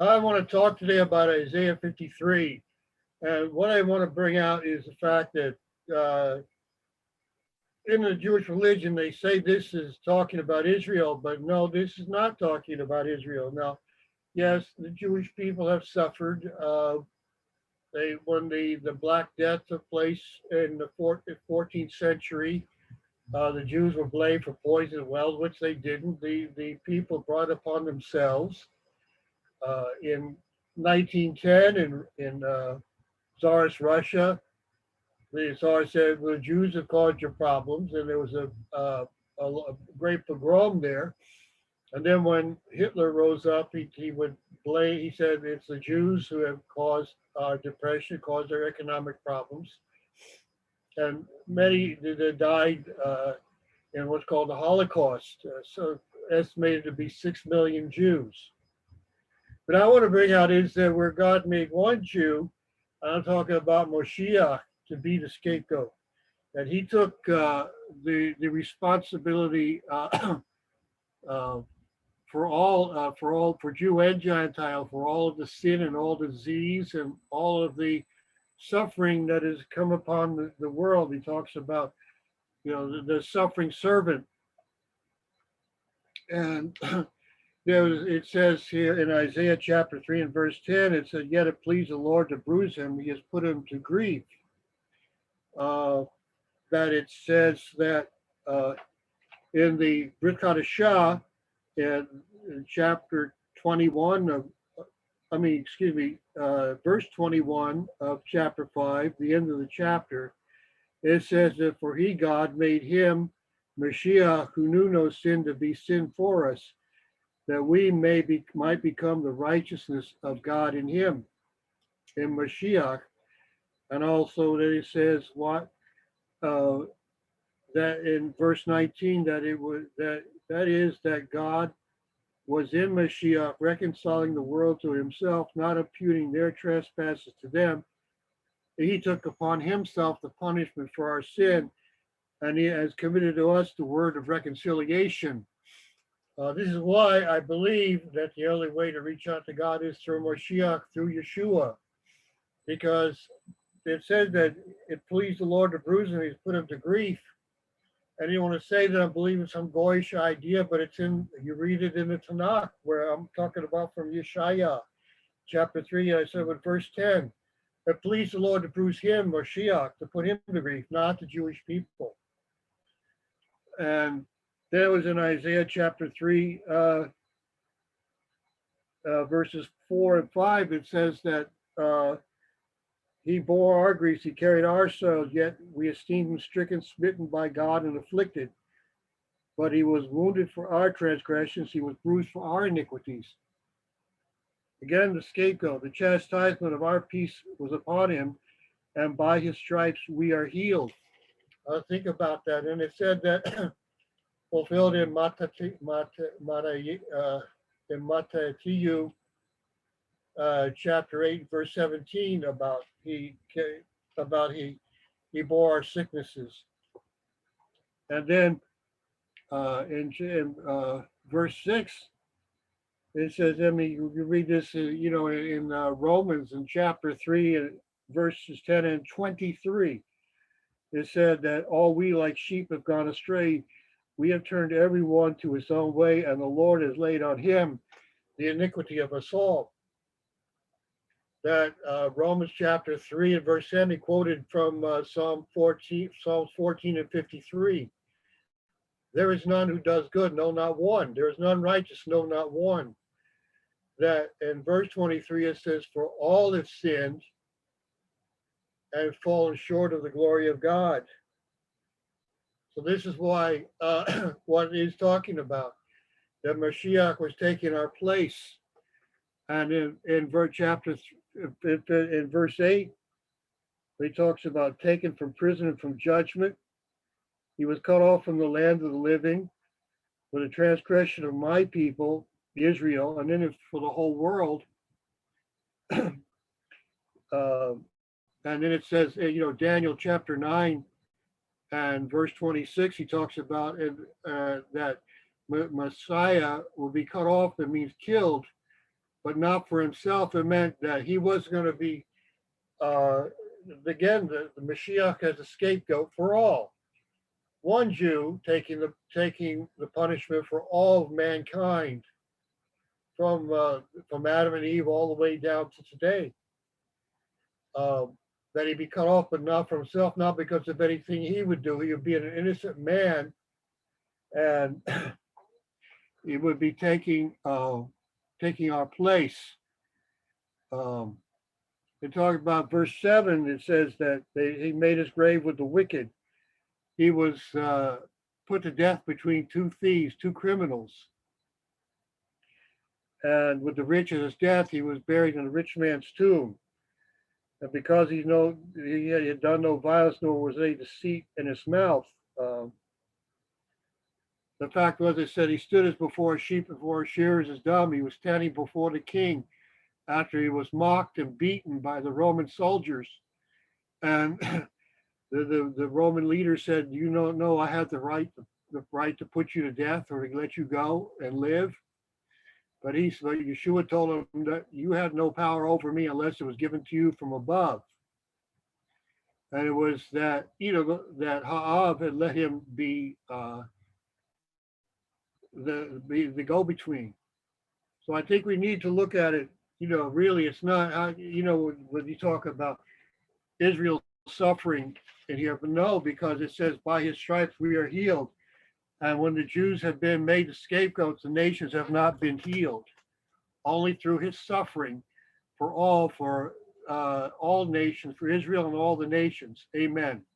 I want to talk today about Isaiah 53. And what I want to bring out is the fact that in the Jewish religion, they say this is talking about Israel, but no, this is not talking about Israel. Now, yes, the Jewish people have suffered. When the Black Death took place in the 14th century, the Jews were blamed for poisoned wells, which they didn't. The people brought upon themselves. In 1910, in Tsarist Russia, the Tsar said, "The Jews have caused your problems," and there was a great pogrom there. And then when Hitler rose up, he would blame. He said it's the Jews who have caused our depression, caused our economic problems, and many that died in what's called the Holocaust. So estimated to be 6 million Jews. But I want to bring out is that where God made one Jew, I'm talking about Moshiach to be the scapegoat, that he took the responsibility uh, for Jew and Gentile, for all of the sin and all the disease and all of the suffering that has come upon the world. He talks about, the suffering servant. And it says here in Isaiah chapter 3 and verse 10, it said, "Yet it pleased the Lord to bruise him, he has put him to grief." That it says that in the Brit Hadashah, in chapter 21 of, verse 21 of chapter 5, the end of the chapter, it says that for he, God, made him, Mashiach, who knew no sin, to be sin for us, that we might become the righteousness of God in him, in Mashiach. And also that it says that in verse 19, that it was that is that God was in Mashiach, reconciling the world to himself, not imputing their trespasses to them. He took upon himself the punishment for our sin, and he has committed to us the word of reconciliation. This is why I believe that the only way to reach out to God is through Mashiach, through Yeshua, because it says that it pleased the Lord to bruise him, he's put him to grief. I didn't want to say that I'm believing some goyish idea, but you read it in the Tanakh, where I'm talking about from Yeshaya, chapter 3, I said with verse 10. It pleased the Lord to bruise him, Mashiach, to put him to grief, not the Jewish people. And that was in Isaiah chapter 3, verses 4 and 5. It says that he bore our griefs, he carried our sorrows, yet we esteemed him stricken, smitten by God, and afflicted. But he was wounded for our transgressions, he was bruised for our iniquities. Again, the scapegoat, the chastisement of our peace was upon him, and by his stripes we are healed. Think about that. And it said that fulfilled in Matthew chapter 8, verse 17, about he bore our sicknesses. And then in verse 6, it says, you read this, in Romans in chapter 3, verses 10 and 23. It said that all we like sheep have gone astray. We have turned everyone to his own way, and the Lord has laid on him the iniquity of us all. That Romans chapter 3 and verse 10, he quoted from Psalms 14 and 53. There is none who does good, no, not one. There is none righteous, no, not one. That in verse 23, it says, for all have sinned and fallen short of the glory of God. So this is why what he's talking about, that Mashiach was taking our place. And in verse 8, he talks about taken from prison and from judgment. He was cut off from the land of the living for the transgression of my people, Israel, and then for the whole world. And then it says, Daniel chapter 9 and verse 26, he talks about that Messiah will be cut off, that means killed, but not for himself. It meant that he was going to be, again, the Mashiach as a scapegoat for all. One Jew taking the punishment for all of mankind, from Adam and Eve all the way down to today. That he'd be cut off, but not for himself, not because of anything he would do. He would be an innocent man, and he would be taking our place. They talk about verse 7. It says that he made his grave with the wicked. He was put to death between two thieves, two criminals. And with the rich at his death, he was buried in a rich man's tomb. And because he had done no violence, nor was any deceit in his mouth. The fact was, it said he stood as before a sheep before a shearers is dumb. He was standing before the king after he was mocked and beaten by the Roman soldiers. And the Roman leader said, "You don't know I had the right to put you to death or to let you go and live." But Yeshua told him that you had no power over me unless it was given to you from above. And it was that, that Ha'av had let him be the go-between. So I think we need to look at it, really it's not, when you talk about Israel suffering in here, but no, because it says by his stripes we are healed. And when the Jews have been made the scapegoats, the nations have not been healed. Only through his suffering for all nations, for Israel and all the nations. Amen.